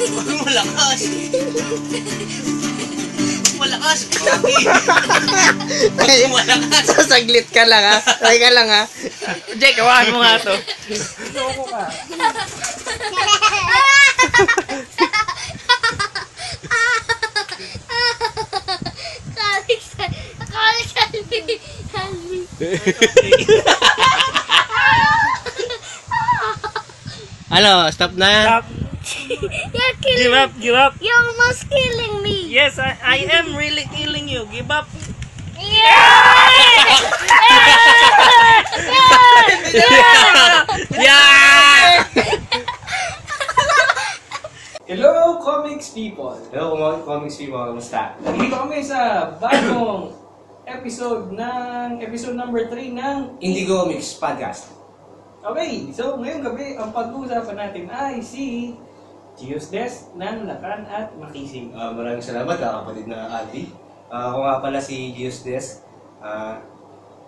Malakas. Malakas. Malakas. Sasaglit ka lang ha. Try ka lang ha. Jake, kawahan mo nga to. Loko ka. Ano, stop na? Stop. You're killing Give up, give up. You're almost killing me. Yes, I am really killing you. Give up. Yeah! Hello, comics people! Hello, comics people. Kamusta? Nandito kami sa bagong episode number 3 ng Indie Comics Podcast. Okay, so ngayong gabi, ang pag-uusapan natin ay si Gios Des ng Lakan at Makisig. Maraming salamat kapatid na Aldi. Ako nga pala si Gios Des.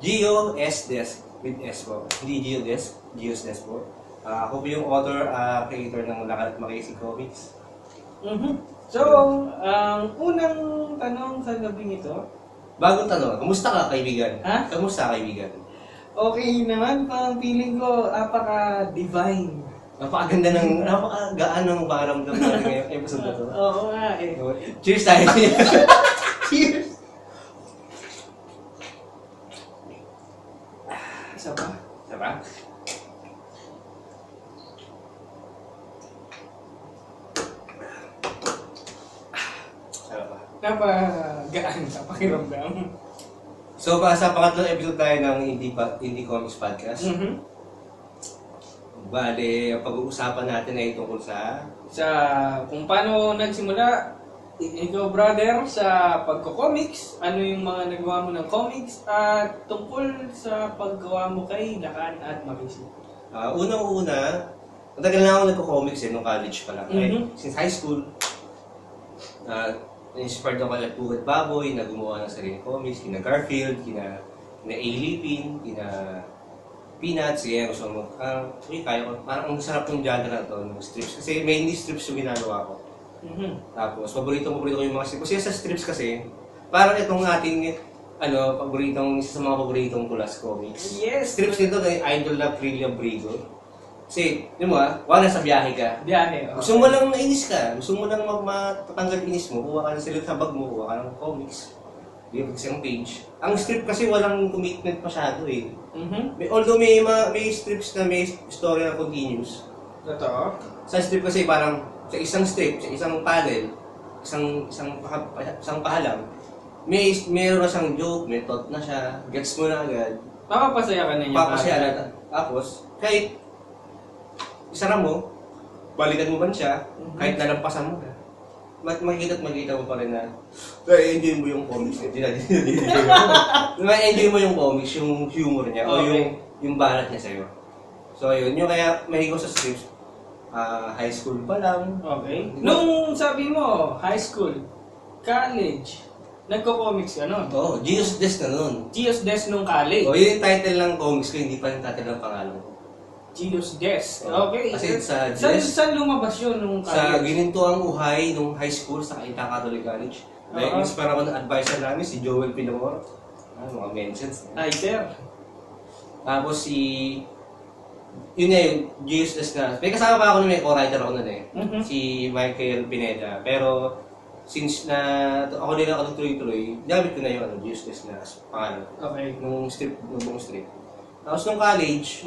Gio S. Des with S po. Hindi Gio Des, Gios Des po. Ako po yung author, creator ng Lakan at Makisig Comics. So, ang unang tanong sa gabing ito, Bagong tanong, kamusta ka kaibigan? Ha? Kamusta kaibigan? okay naman, pang feeling ko, apaka-divine. Napakaganda napakagaan ng pakiramdam natin ngayong episode na to. Oo nga eh. Cheers tayo! Cheers! Isa pa? Isa pa? Sarap pa. Napagaan sa pakiramdam. So, sa pangatlong episode tayo ng Indie Comics Podcast. Bale, ang pag-uusapan natin ay tungkol sa Kung paano nagsimula, ikaw brother, sa pagko-comics, ano yung mga nagawa mo ng comics, at tungkol sa paggawa mo kay Lakan at Makisig. unang-una, matagal na ako nagko-comics nung college pa lang. Since high school, inspired ako kay Pugat Baboy na gumawa ng sariling comics, kina Garfield, kina A-Lipin, kina Peanuts, kaya gusto mo, kaya ko, parang ang sarap ng genre na ito, ng strips. Kasi mainly strips yung ginagawa ko. Tapos, paborito ko yung mga strips. Kasi sa strips kasi, parang itong ating, isa sa mga paboritong Kulas Comics. Yes! Strips nito na Idol na Prilya Brigo. Kasi, yun mo wala sa biyahe ka. Biyahe. Gusto mo lang nainis ka, gusto mo lang matatanggal inis mo, kuha ka ng silid sa bag mo, kuha ka ng comics. Isang page. Ang strip kasi walang commitment masyado eh. Although may strips na may story na continuous. Totoo? Sa strip kasi parang sa isang strip, sa isang panel, isang pahalam, meron na siyang joke, may thought na siya, gets mo na agad. Mapapasaya ka na niya. Papasaya na. Tapos, kahit isara mo, balikan mo ba siya, kahit nalampasan mo ka. Makikita mo pa rin na enjoy mo yung comics. Enjoy mo yung comics, yung humor niya, o yung balat niya sa'yo. So yun, yung kaya mahigo sa strips, high school pa lang. Okay. Nung sabi mo, high school, college, nagko-comics ka nun? Oo, Gios Des na nun. Gios Des nung college? Yun yung title ng comics ko, hindi pa yung title ng pangalan ko. Gios Des. Okay. Kasi sa Des, saan lumabas yun nung sa college? Ginintuang Uhay nung high school sa Cainta Catholic College. Na-inspire ako ng advisor namin, si Joel Pinamor. Mga mentions. Ay, sir. Tapos yun na yung Gios Des na. May kasama pa ako nun, may co-writer ako nun eh. Si Michael Pineda. Pero since ako din ako nagtuloy-tuloy, gamit ko na yung Gios Des na pangalan. Okay. Nung buong strip. Tapos nung college,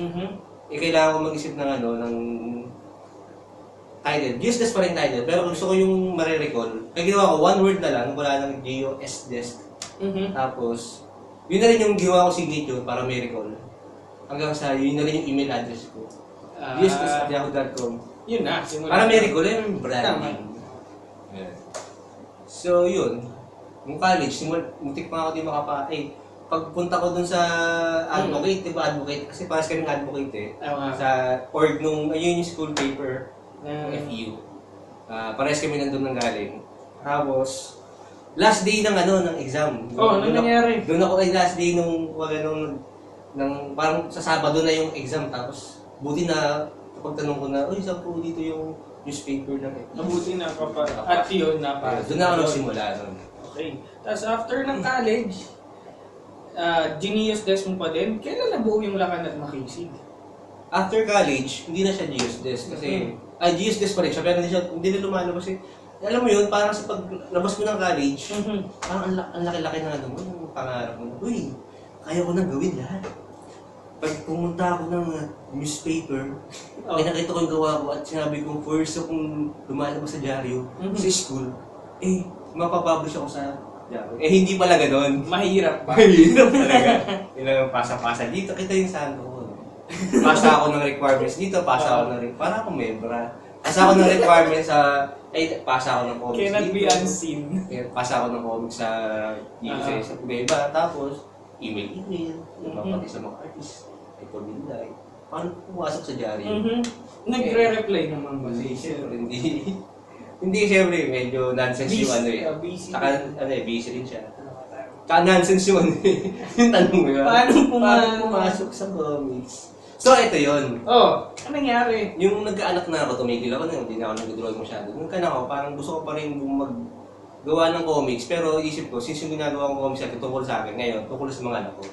kailangan ko mag-isip ng title. Gios Des pa rin title, pero gusto ko yung marirecall. Kaya ginawa ko, one word na lang, wala nang Gio S. Des. Tapos, yun na rin yung ginawa ko signature para may recall. Hanggang sa yun na rin yung email address ko. giosdes@yahoo.com. Yun na, simula. Para may recall, yung branding. So, yun. Nung college, muntik pa ako din pagpunta ko dun sa advocate, di ba advocate? Kasi paras kaming advocate eh. Sa org nung, ayun yung school paper, FU. Pares kami nandun ng galing. Tapos, last day ng exam. Ano nangyari? Doon ako last day parang sa Sabado na yung exam. Tapos, buti na, kapag tanong ko na, saan po dito yung newspaper na Mabuti na at yun na pa. Doon na ako nagsimula nun. Okay. Tapos after ng college, Genius Des mo pa din. Kailan nabuo yung Lakan at Makisig? After college, hindi na siya Geosdes kasi Geosdes pa rin siya pero hindi na lumalabas eh. Alam mo yun, parang sa paglabas mo ng college, parang ang laki-laki na ano mo, yung pangarap mo. Uy, kaya ko nang gawin lahat. Pag pumunta ako ng newspaper, nakita ko yung gawa ko at sinabi kong first akong lumalabas sa dyaryo, sa school, mapapublish ako sa dyaryo. Hindi pala gano'n. Mahirap pa. Mahirap talaga. Ilang pasa-pasa dito, kita yung sando ko. Pasa ako ng requirements dito, pasa ako ng para akong membra. Pasa ako ng requirements sa, pasa ako ng comics Cannot dito. be unseen. Pasa ako ng comics sa dito sa iba. Tapos, email, pati sa mga artists. Ito nila paano pumasok sa dyaryo? Nagre-reply naman ba? Siyempre, hindi siyempre, medyo nonsense yung ano eh. Busy. Saka, busy rin siya. Nonsense yung ano eh. Yung tanong mo yun. Paano pumasok sa comics? So, ito yun. Ano nangyari? Yung nagkaanak na ako, tumigil ako na, hindi na ako nag-drawing masyado. Nung kana ako, parang gusto ko pa rin maggawa ng comics, pero isip ko, since yung ginagawa kong comics natin tungkol sa akin, ngayon, tungkol sa mga anak ko.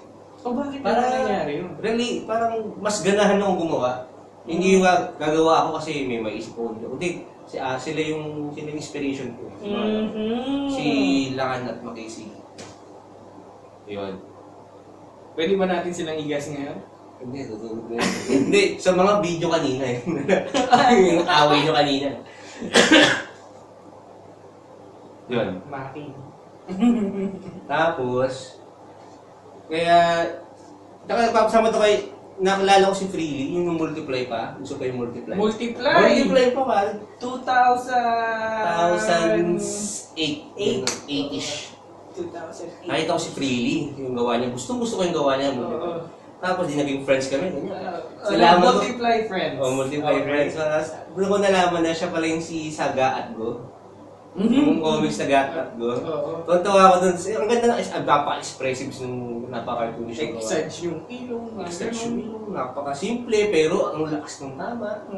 Bakit Nangyari yun? Really, parang mas ganahan akong gumawa. Hindi yung gagawa ako kasi may maisip ko. Hindi, sila yung inspiration ko. Si Lakan at Makisig. Yun. Pwede ba natin silang igas ngayon? Hindi, tutulog na yun. Hindi, sa mga video kanina eh. Yung away nyo kanina. Yun. Maki. Tapos, kaya, nakapasama to kay, nakalala ko si Freely, yung multiply pa. Gusto pa yung multiply. Multiply pa ba? 2008. 8-ish. 2008. Nakita ko si Freely, yung gawa niya. Gusto ko yung gawa niya. Tapos, di naging friends kami. Multiply friends. Multiply friends. Doon ko nalaman na siya pala yung si Saga at Go. Yung comics na Gat at Go. Tuntawa ako dun. Ang ganda na, napaka-expressive nung napaka-cartoonish yung gawa. Exage yung ilong. Exage yung ilong. Napaka-simple, pero ang lakas ng tama.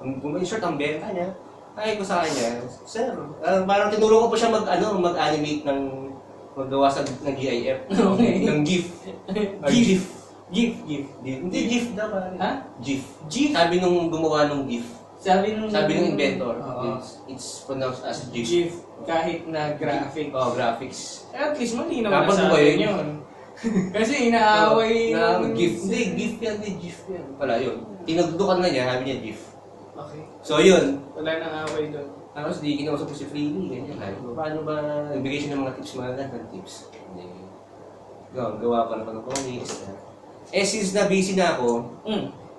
Kung in short, ang benta niya. Ay ko sa kanya, sir, parang tinuro ko pa siya mag-animate ng maggawa ng GIF. Ng GIF. GIF. Hindi GIF dapat. Ha? GIF. Sabi nung gumawa ng GIF. Sabi nung inventor. It's pronounced as GIF. GIF. Kahit na graphic. Graphics. At least malinaw na Dapat sa ba atin yun? yun. Kasi inaaway GIF. Hindi, GIF yan. GIF yan. Pala yun. Tinagdukan na niya, sabi niya GIF. Okay. So yun. Wala nang away doon. Tapos di kinausap ko si Freely, ganyan. Paano ba, nagbigay siya ng mga tips, mga ng tips. Gawa pa naman ng comics. Since na busy na ako,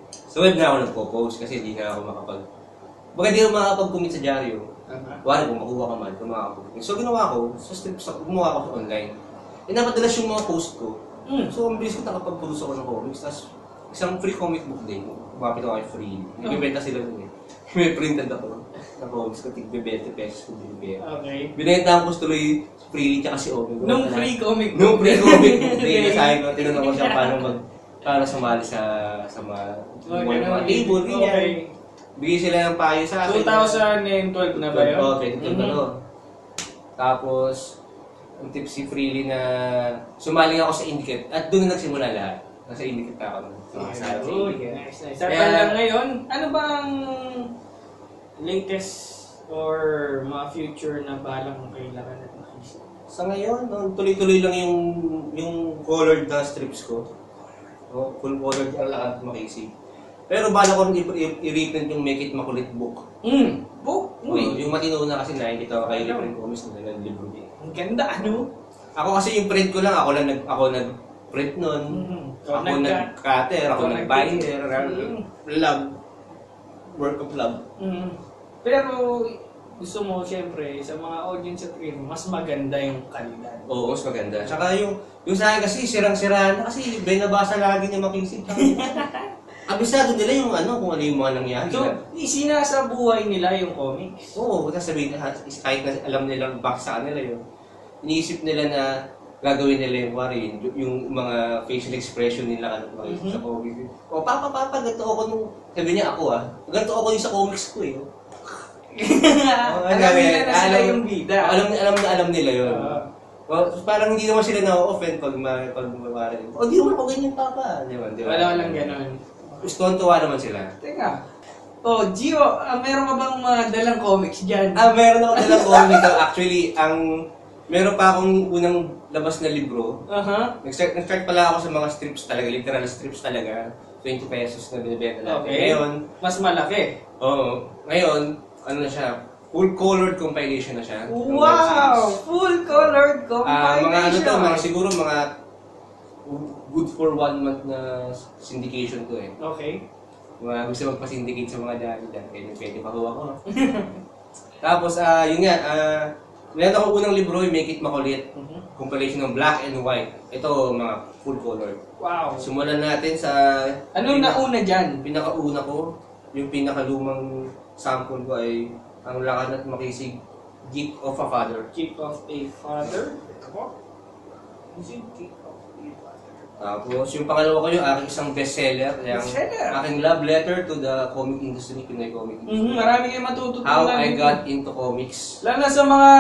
sa web na ako nagpo-post kasi hindi na ako baka di ako makakapag-commit sa dyaryo. Wala kung makuha ka man, kung makakapag-commit. So ginawa ko, gumawa ako sa online. Napadalas yung mga post ko. So ang bilis ko nakapag-produce ako ng comics. Tapos isang free comic book day, kumapit ako kay Free. Nagbibenta sila nun eh. May printed ako na comics ko, tig 20 pesos kung binibenta. Okay. Binenta ko tuloy Free tsaka si Omen. Nung free comic. Nung free comic book day, nasabi ko, tinanong ko siya para sumali sa mga table, ganyan. Bigay sila ng payo sa akin. 2012 na ba yun? Oo, 2012 na to. Tapos, ang tip si Freely na sumali ako sa Indicate at doon na nagsimula lahat. Nasa Indicate ako. Nice. Sa lang ngayon, ano bang latest or mga future na balang mo kailangan at makisip? Sa ngayon, tuloy-tuloy lang yung colored na strips ko. Full colored ang lahat makisip. Pero bala ko rin i-reprint yung Make It Makulit book. Book? Yung matino na kasi nakikita ko kay reprint comics na ng libro niya. Ang ganda, ano? Ako kasi yung print ko lang, ako nag-print nun. Ako nag-cutter, ako nag-binder. Love. Work of love. Pero gusto mo, siyempre, sa mga audience at film, mas maganda yung kalidad. Oo, mas maganda. Tsaka yung sa akin kasi, sirang-siraan na kasi binabasa lagi niya makisip. Abisado nila yung kung ano yung mga nangyari. So, isinasabuhay nila yung comics. Oo, sabihin na, kahit na alam nilang back sa kanila yun. Iniisip nila na gagawin nila yung mga facial expression nila sa comics. O, papa, ganito ako nung, sabi niya ako ganito ako yung sa comics ko eh. Alam nila na sila yung bida. Alam nila yun. Well, parang hindi naman sila na-offend pag mawarin. O, di naman ako ganyan, papa. Di ba? Walang ganon. Tuwan naman sila. Teka. Gio, meron ka bang mga dalang comics dyan? Meron ako nalang comic. Actually, meron pa akong unang labas na libro. Nag-start pala ako sa mga strips talaga, literal strips talaga. 20 pesos na binibenta natin. Okay. Ngayon, Mas malaki. Oo. Ngayon, ano na siya, full-colored compilation na siya. Wow! Full-colored compilation. Mga ano to, siguro mga good for 1 month na syndication to eh. Okay. Mga gusto magpa-syndicate sa mga dyan, kaya pwede pa huwa ko. Tapos, yun nga, meron ako unang libro, Make It Makulit. Compilation ng black and white. Ito, mga full-colored. Wow. Simulan natin sa... Anong nauna dyan? Pinakauna ko, yung pinakalumang sample ko ay Ang Lakad at Makisig, Gift of a Father. Gift of a Father? Is it Gift of a Father? Tapos, yung pangalawa ko yung aking isang bestseller. Bestseller? Aking love letter to the comic industry, Pinoy comic industry. Marami kayong matututunan. How I got into comics. Lalo na sa mga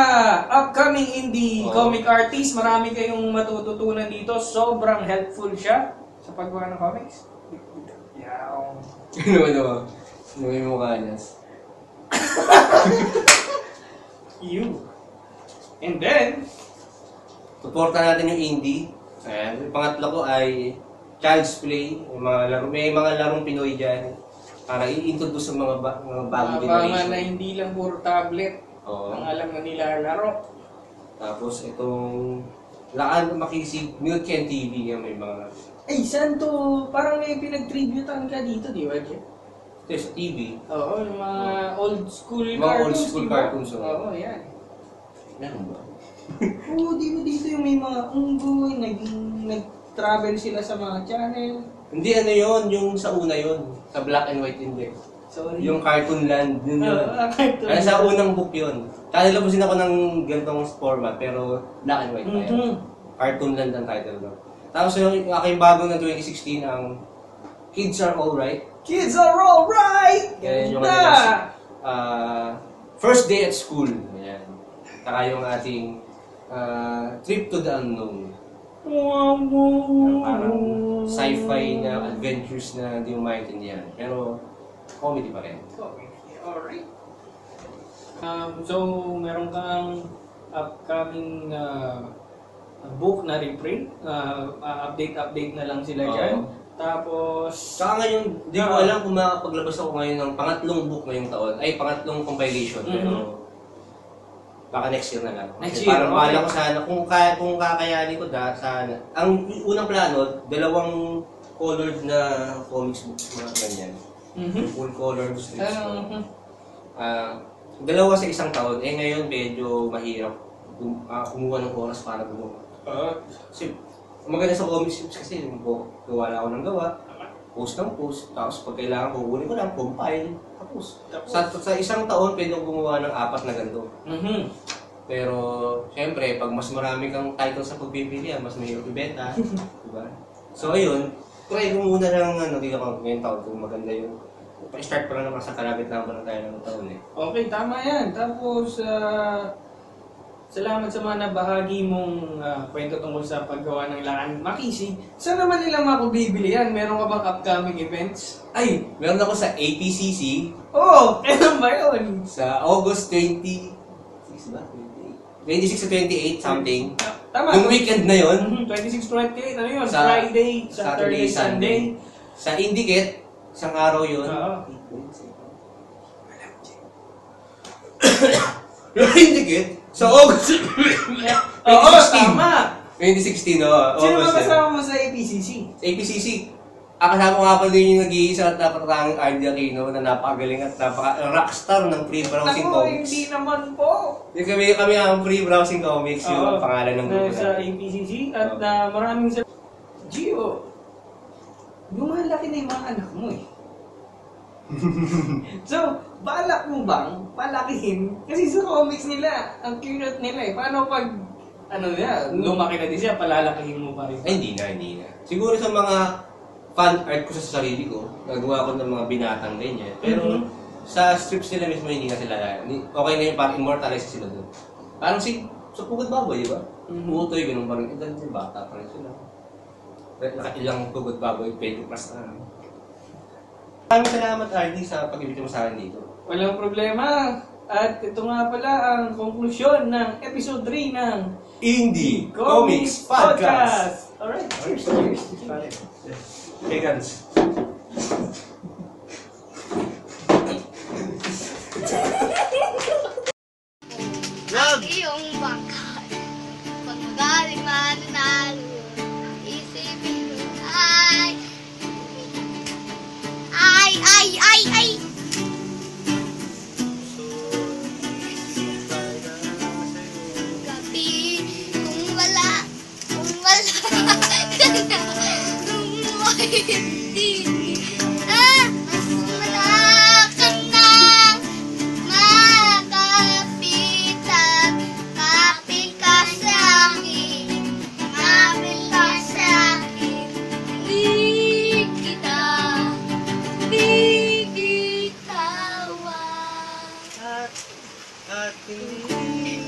upcoming indie comic artists, marami kayong matututunan dito. Sobrang helpful siya sa paggawa ng comics. Yaw. Ano yung mukha niya. You. And then, Suporta natin yung indie. Ayan. Yung pangatlo ko ay Child's Play. May mga larong Pinoy dyan. Para i-introduce sa mga bagong generation. na hindi lang puro tablet. Oo. Ang alam na nila laro. Tapos itong Lakad at Makisig, Milk and TV. Yan may mga... Ay, saan to? Parang may pinag-tributan ka dito, di ba, Jeff? Ito sa TV. Oo, yung mga old school Mga cartoons. old school diba? cartoons, oo. Oo, yan. Meron ba? Oo, dito yung may mga unggoy, nag-travel sila sa mga channel. Hindi, ano yun, yung sa una yun. Sa Black and White Index. Sorry. Yung Cartoon Land, yun yun. Cartoon Ano, sa unang book yun. Kalilabusin ako ng ganitong format, pero Black and White pa yun. Cartoon Land ang title doon. Tapos yung aking bagong ng 2016, ang Kids Are Alright. Kids are alright! Yan yung Ganda! First Day at School. Ayan. Saka yung ating Trip to the Unknown. Parang sci-fi na adventures na hindi mo maintindihan. Pero comedy pa rin. Alright. So, meron kang upcoming book na reprint. Update na lang sila dyan. Tapos... Saka ngayon, di ko alam kung makapaglabas ako ngayon ng pangatlong book ngayong taon. Ay, pangatlong compilation. Pero baka next year na lang. Next Kasi year, parang bahala ko sana, kung kakayanin ko sana. Ang unang plano, 2 colored na comics books, mga ganyan. Full colored strips. Dalawa sa isang taon. Eh ngayon, medyo mahirap kumuha ng oras para gumawa. Kasi, maganda sa comics strips kasi, gawa na ako ng gawa. Post ng post, tapos pag kailangan ko, kunin ko lang, compile, tapos. Sa isang taon, pwede ko gumawa ng 4 na ganito. Pero, syempre, pag mas marami kang title sa pagpipilian, mas mahirap ibenta. Diba? So, ayun, try ko muna lang, dito ko ngayong taon kung maganda yun. Pa-start pa lang naman sa kalapit lang pa lang tayo ng taon eh. Okay, tama yan. Tapos, salamat sa mga nabahagi mong kwento tungkol sa paggawa ng Lakad at Makisig. Saan naman nila mapabibili yan? Meron ka bang upcoming events? Ay! Meron ako sa APCC. Oh! Kailan ba yun? Sa August 26 ba? 26 to 28 something. Tama. Yung weekend na yun. 26-28, ano yun? Sa Friday, Saturday, Sunday. Sa Indicate, isang araw yun. Indicate? Sa August 2016. Oo, tama. 2016, Sino ba August kasama mo sa APCC? Sa APCC. Kasama ko nga pala din yung nag-iisa at napatanging RD Aquino na napakagaling at napaka-rockstar ng free browsing comics. Hindi naman po. Kami ang free browsing comics, yung pangalan ng grupo sa APCC at maraming sa... Gio, lumalaki na yung mga anak mo eh. So, balak mo bang palakihin? Kasi sa comics nila, ang cute nila eh. Paano pag, lumaki na din siya, palalakihin mo pa rin? Ay, hindi na. Siguro sa mga fan art ko sa sarili ko, nagawa ko ng mga binatang ganyan. Pero, sa strips nila mismo hindi na sila, okay na yung parang immortalize sila doon. Parang sa Pugod Baboy, di ba? Umutoy, ganun pa rin. Eh, dahil bata pa rin sila. Nakailang Pugod Baboy, 20 plus na. Maraming salamat, RD, sa pag-ibig mo sa akin dito. Walang problema. At ito nga pala ang konklusyon ng episode 3 ng Indie Comics Podcast! Alright, cheers. Hey, guys. Ang iyong bangkay. Pag magaling mananalo, isipin mo ay. Gabi, kung wala ka na, kung hindi, mas wala ka na, makapitan, kapit ka sa akin, di kita bitawan. At hindi.